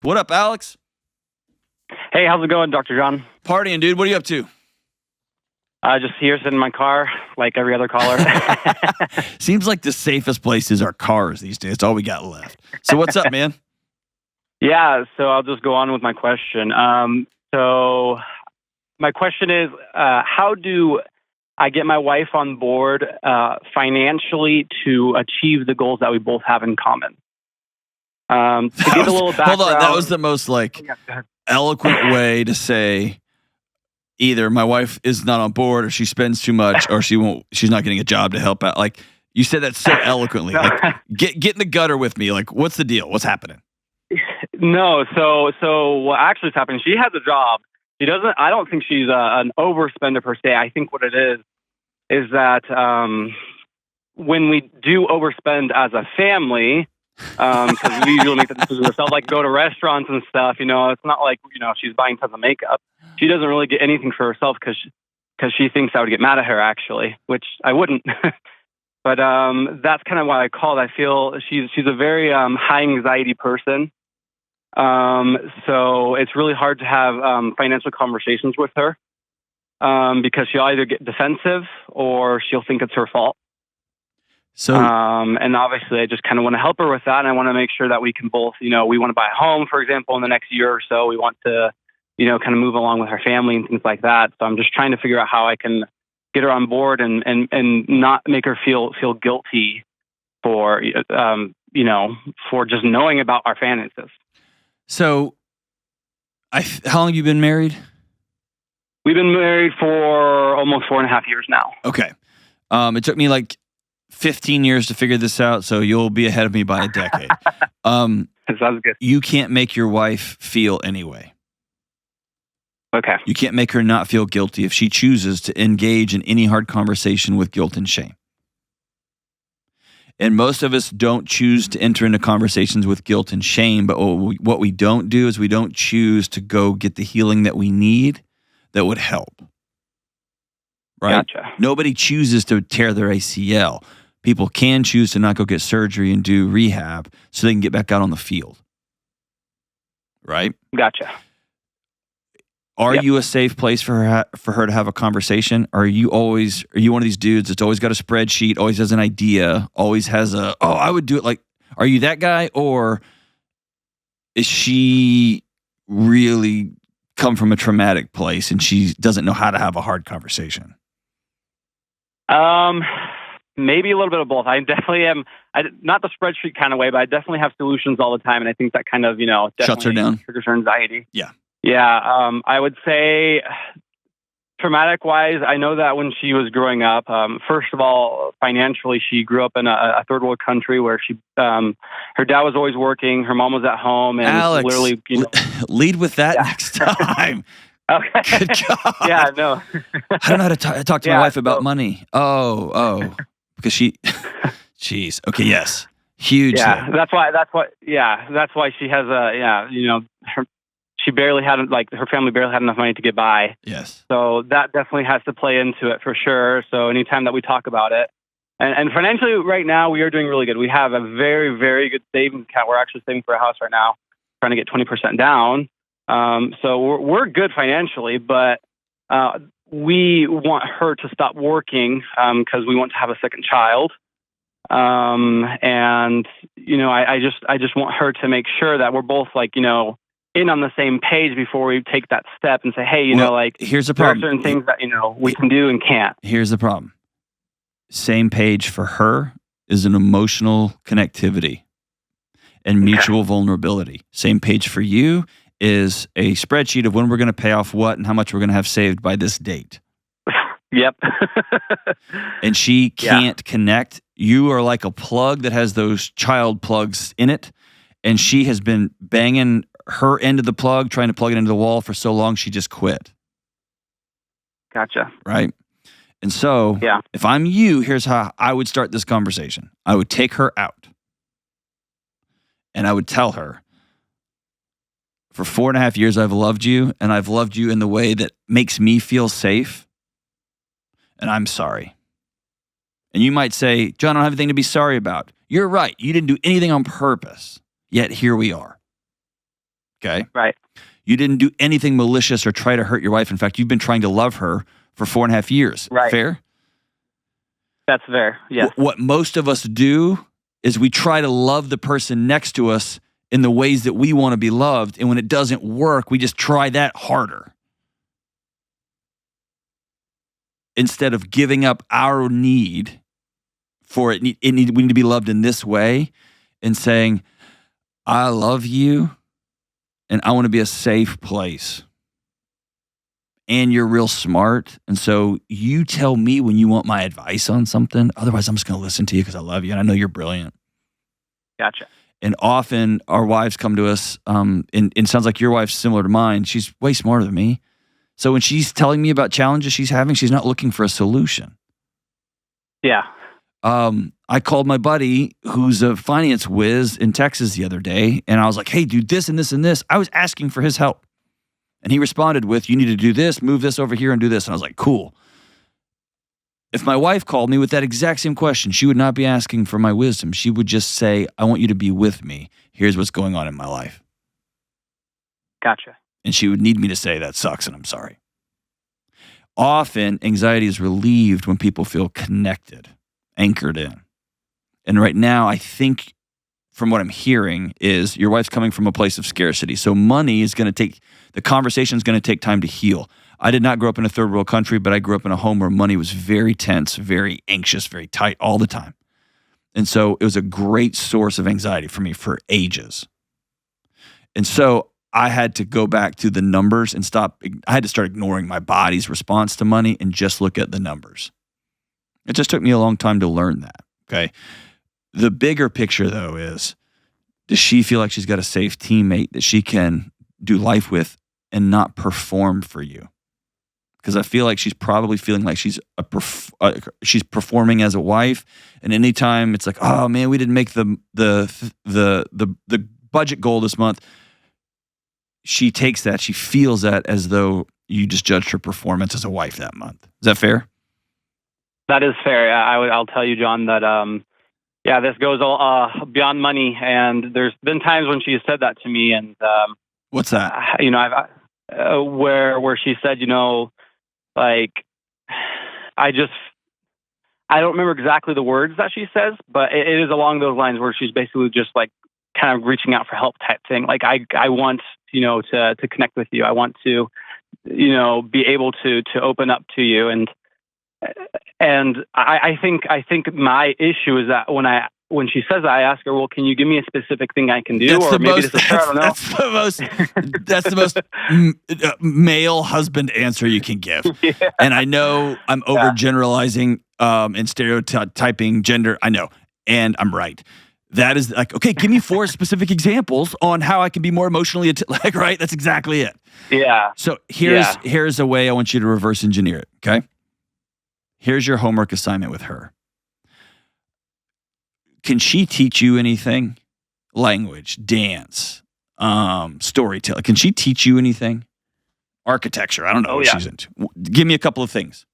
What up, Alex? Hey, how's it going, Dr. John? Partying, dude. What are you up to? Just here sitting in my car, like every other caller. Seems like the safest places are cars these days. It's all we got left. So what's up, man? Yeah, so I'll just go on with my question. So my question is, how do I get my wife on board financially to achieve the goals that we both have in common? To give a little background. Hold on, that was the most eloquent way to say either my wife is not on board, or she spends too much, or she's not getting a job to help out. Like, you said that so eloquently. Like, get in the gutter with me. Like, what's the deal? What's happening? No, so what actually is happening? She has a job. She doesn't. I don't think she's an overspender per se. I think what it is that when we do overspend as a family, because we usually make the decision ourselves, like go to restaurants and stuff. You know, it's not like she's buying tons of makeup. She doesn't really get anything for herself because she thinks I would get mad at her, actually, which I wouldn't. But that's kind of why I called. I feel she's a very high anxiety person. So it's really hard to have financial conversations with her because she'll either get defensive or she'll think it's her fault. So, and obviously I just kind of want to help her with that. And I want to make sure that we can both, we want to buy a home, for example, in the next year or so. We want to, kind of move along with her family and things like that. So I'm just trying to figure out how I can get her on board and not make her feel guilty for, for just knowing about our finances. So how long have you been married? We've been married for almost 4.5 years now. Okay. It took me like 15 years to figure this out, so you'll be ahead of me by a decade. Sounds good. You can't make your wife feel anyway. Okay. You can't make her not feel guilty if she chooses to engage in any hard conversation with guilt and shame. And most of us don't choose to enter into conversations with guilt and shame, but what we don't do is we don't choose to go get the healing that we need that would help. Right? Gotcha. Nobody chooses to tear their ACL. People can choose to not go get surgery and do rehab so they can get back out on the field. Right? Gotcha. Are you a safe place for her to have a conversation? Or are you one of these dudes that's always got a spreadsheet, always has an idea, always has I would do it like, are you that guy? Or is she really come from a traumatic place and she doesn't know how to have a hard conversation? Maybe a little bit of both. I definitely am, not the spreadsheet kind of way, but I definitely have solutions all the time. And I think that kind of, definitely shuts her down, triggers her anxiety. Yeah. Yeah. I would say traumatic wise, I know that when she was growing up, first of all, financially, she grew up in a third world country where her dad was always working. Her mom was at home and Alex, literally, lead with that next time. Okay. Good God. Yeah, no. I don't know how to talk to my wife about money. Because jeez. Okay. Yes. Huge. Yeah. Thing. That's why she has she barely had, her family barely had enough money to get by. Yes. So that definitely has to play into it for sure. So anytime that we talk about it, and financially right now, we are doing really good. We have a very, very good savings account. We're actually saving for a house right now, trying to get 20% down. So we're good financially, but we want her to stop working because we want to have a second child. And I just want her to make sure that we're both in on the same page before we take that step and say, hey, here's the problem. There are certain things that we can do and can't. Here's the problem. Same page for her is an emotional connectivity and mutual vulnerability. Same page for you is a spreadsheet of when we're going to pay off what and how much we're going to have saved by this date. Yep. And she can't connect. You are like a plug that has those child plugs in it. And she has been banging her end of the plug, trying to plug it into the wall for so long, she just quit. Gotcha. Right? And so if I'm you, here's how I would start this conversation. I would take her out. And I would tell her, for 4.5 years, I've loved you, and I've loved you in the way that makes me feel safe. And I'm sorry. And you might say, John, I don't have anything to be sorry about. You're right. You didn't do anything on purpose. Yet here we are. Okay. Right. You didn't do anything malicious or try to hurt your wife. In fact, you've been trying to love her for 4.5 years. Right. Fair? That's fair. Yes. What most of us do is we try to love the person next to us in the ways that we want to be loved. And when it doesn't work, we just try that harder. Instead of giving up our need for it, we need to be loved in this way and saying, I love you and I want to be a safe place. And you're real smart. And so you tell me when you want my advice on something. Otherwise, I'm just going to listen to you because I love you and I know you're brilliant. Gotcha. And often our wives come to us, and it sounds like your wife's similar to mine. She's way smarter than me. So when she's telling me about challenges she's having, she's not looking for a solution. Yeah. I called my buddy who's a finance whiz in Texas the other day, and I was like, hey, do this and this and this. I was asking for his help. And he responded with, you need to do this, move this over here and do this. And I was like, cool. If my wife called me with that exact same question, she would not be asking for my wisdom. She would just say, I want you to be with me. Here's what's going on in my life. Gotcha. And she would need me to say, that sucks and I'm sorry. Often, anxiety is relieved when people feel connected, anchored in. And right now, I think from what I'm hearing is your wife's coming from a place of scarcity. So money is going to the conversation is going to take time to heal. I did not grow up in a third world country, but I grew up in a home where money was very tense, very anxious, very tight all the time. And so it was a great source of anxiety for me for ages. And so I had to go back to the numbers and I had to start ignoring my body's response to money and just look at the numbers. It just took me a long time to learn that, okay? The bigger picture, though, is does she feel like she's got a safe teammate that she can do life with and not perform for you? Because I feel like she's probably feeling like she's performing as a wife, and anytime it's like, oh man, we didn't make the budget goal this month, she takes that, she feels that as though you just judged her performance as a wife that month. Is that fair? That is fair. I'll tell you, John, that this goes beyond money, and there's been times when she said that to me, and what's that? I've where she said, like, I don't remember exactly the words that she says, but it is along those lines where she's basically just like kind of reaching out for help type thing. Like I want to connect with you. I want to be able to open up to you, and I think my issue is that when she says that, I ask her, well, can you give me a specific thing I can do? That's the most male husband answer you can give. Yeah. And I know I'm overgeneralizing and stereotyping gender. I know. And I'm right. That is like, okay, give me 4 specific examples on how I can be more emotionally, right? That's exactly it. Yeah. So here's a way I want you to reverse engineer it, okay? Here's your homework assignment with her. Can she teach you anything? Language, dance, storytelling. Can she teach you anything? Architecture. I don't know what she's into. Give me a couple of things.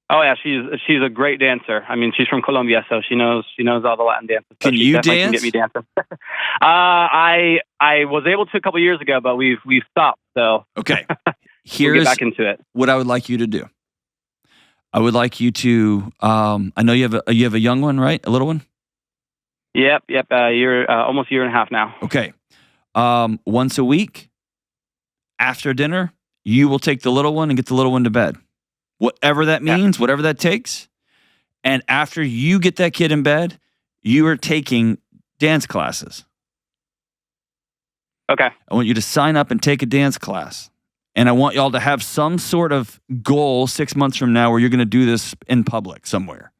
Oh yeah, she's a great dancer. I mean, she's from Colombia, so she knows all the Latin dances. So can you dance? Can get me dancing. I was able to a couple years ago, but we've stopped. So okay, we'll get back into it. What I would like you to do. I would like you to. I know you have a young one, right? A little one. Yep. Year, almost a year and a half now. Okay. Once a week, after dinner, you will take the little one and get the little one to bed. Whatever that means, whatever that takes. And after you get that kid in bed, you are taking dance classes. Okay. I want you to sign up and take a dance class. And I want y'all to have some sort of goal 6 months from now where you're going to do this in public somewhere.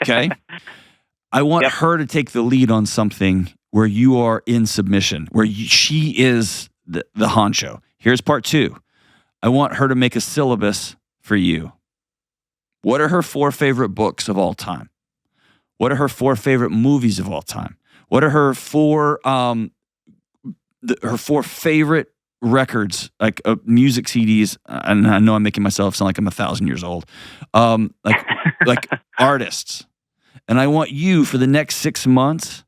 Okay? I want her to take the lead on something where you are in submission, where she is the honcho. Here's part 2. I want her to make a syllabus for you. What are her 4 favorite books of all time? What are her 4 favorite movies of all time? What are her 4 favorite records, like music CDs? And I know I'm making myself sound like I'm 1,000 years old. Like artists. And I want you for the next 6 months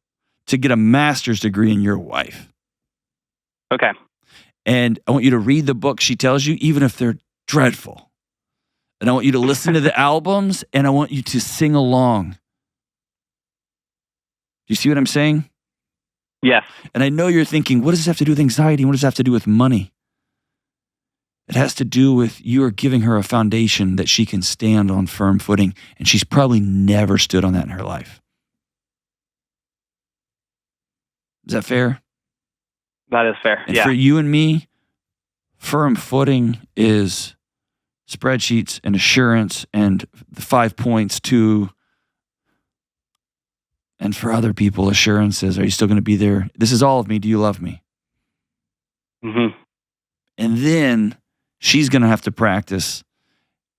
to get a master's degree in your wife. Okay. And I want you to read the book she tells you, even if they're dreadful. And I want you to listen to the albums, and I want you to sing along. Do you see what I'm saying? Yes. And I know you're thinking, what does this have to do with anxiety? What does this have to do with money? It has to do with you are giving her a foundation that she can stand on firm footing, and she's probably never stood on that in her life. Is that fair? That is fair. And yeah. for you and me, firm footing is spreadsheets and assurance and the 5 points to, and for other people, assurances. Are you still going to be there? This is all of me. Do you love me? Mm-hmm. And then she's going to have to practice.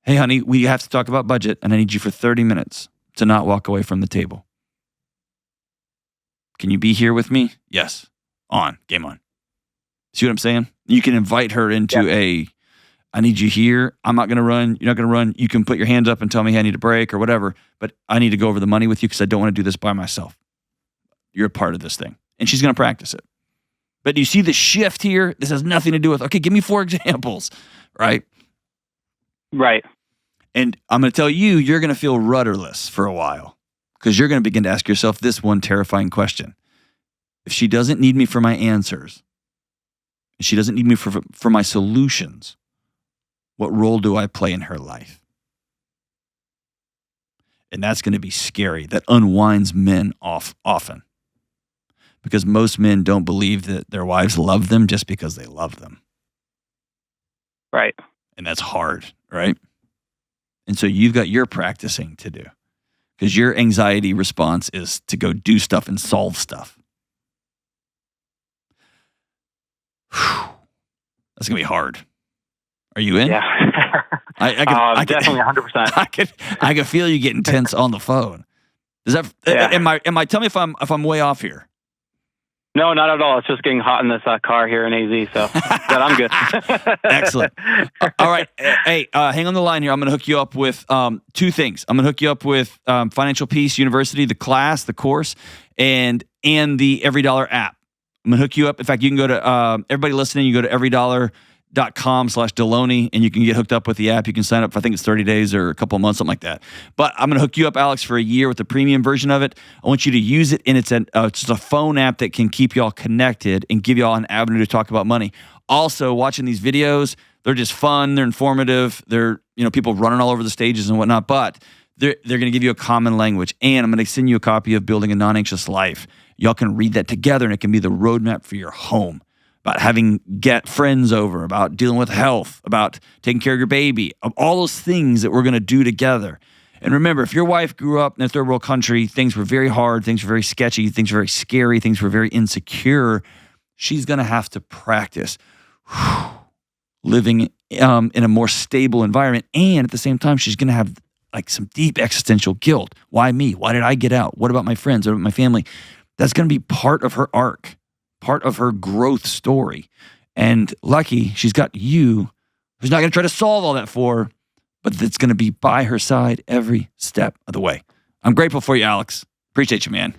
Hey, honey, we have to talk about budget, and I need you for 30 minutes to not walk away from the table. Can you be here with me? Yes. On. Game on. See what I'm saying? You can invite her into I need you here. I'm not going to run. You're not going to run. You can put your hands up and tell me, hey, I need a break or whatever, but I need to go over the money with you because I don't want to do this by myself. You're a part of this thing. And she's going to practice it. But do you see the shift here? This has nothing to do with, okay, give me 4 examples, right? Right. And I'm going to tell you, you're going to feel rudderless for a while because you're going to begin to ask yourself this one terrifying question. If she doesn't need me for my answers, if she doesn't need me for my solutions, what role do I play in her life? And that's going to be scary. That unwinds men often. Because most men don't believe that their wives love them just because they love them. Right. And that's hard, right? And so you've got your practicing to do. Because your anxiety response is to go do stuff and solve stuff. Whew. That's going to be hard. Are you in? Yeah. I definitely 100%. I can feel you getting tense on the phone. Does that? Yeah. Am I? Tell me if I'm way off here. No, not at all. It's just getting hot in this car here in AZ, so but I'm good. Excellent. All right. Hey, hang on the line here. I'm going to hook you up with 2 things. I'm going to hook you up with Financial Peace University, the class, the course, and the Every Dollar app. I'm going to hook you up. In fact, you can go to, everybody listening, you go to everydollar.com/Delony, and you can get hooked up with the app. You can sign up for, I think it's 30 days or a couple of months, something like that. But I'm going to hook you up, Alex, for a year with the premium version of it. I want you to use it, and it's just a phone app that can keep y'all connected and give y'all an avenue to talk about money. Also, watching these videos, they're just fun. They're informative. They're, people running all over the stages and whatnot, but they're going to give you a common language. And I'm going to send you a copy of Building a Non-Anxious Life. Y'all can read that together, and it can be the roadmap for your home. About get friends over, about dealing with health, about taking care of your baby, of all those things that we're going to do together. And remember, if your wife grew up in a third world country, things were very hard, things were very sketchy, things were very scary, things were very insecure, she's going to have to practice living in a more stable environment. And at the same time, she's going to have like some deep existential guilt. Why me? Why did I get out? What about my friends? What about my family? That's going to be part of her arc, part of her growth story. And lucky, she's got you who's not going to try to solve all that for her, but that's going to be by her side every step of the way. I'm grateful for you, Alex. Appreciate you, man.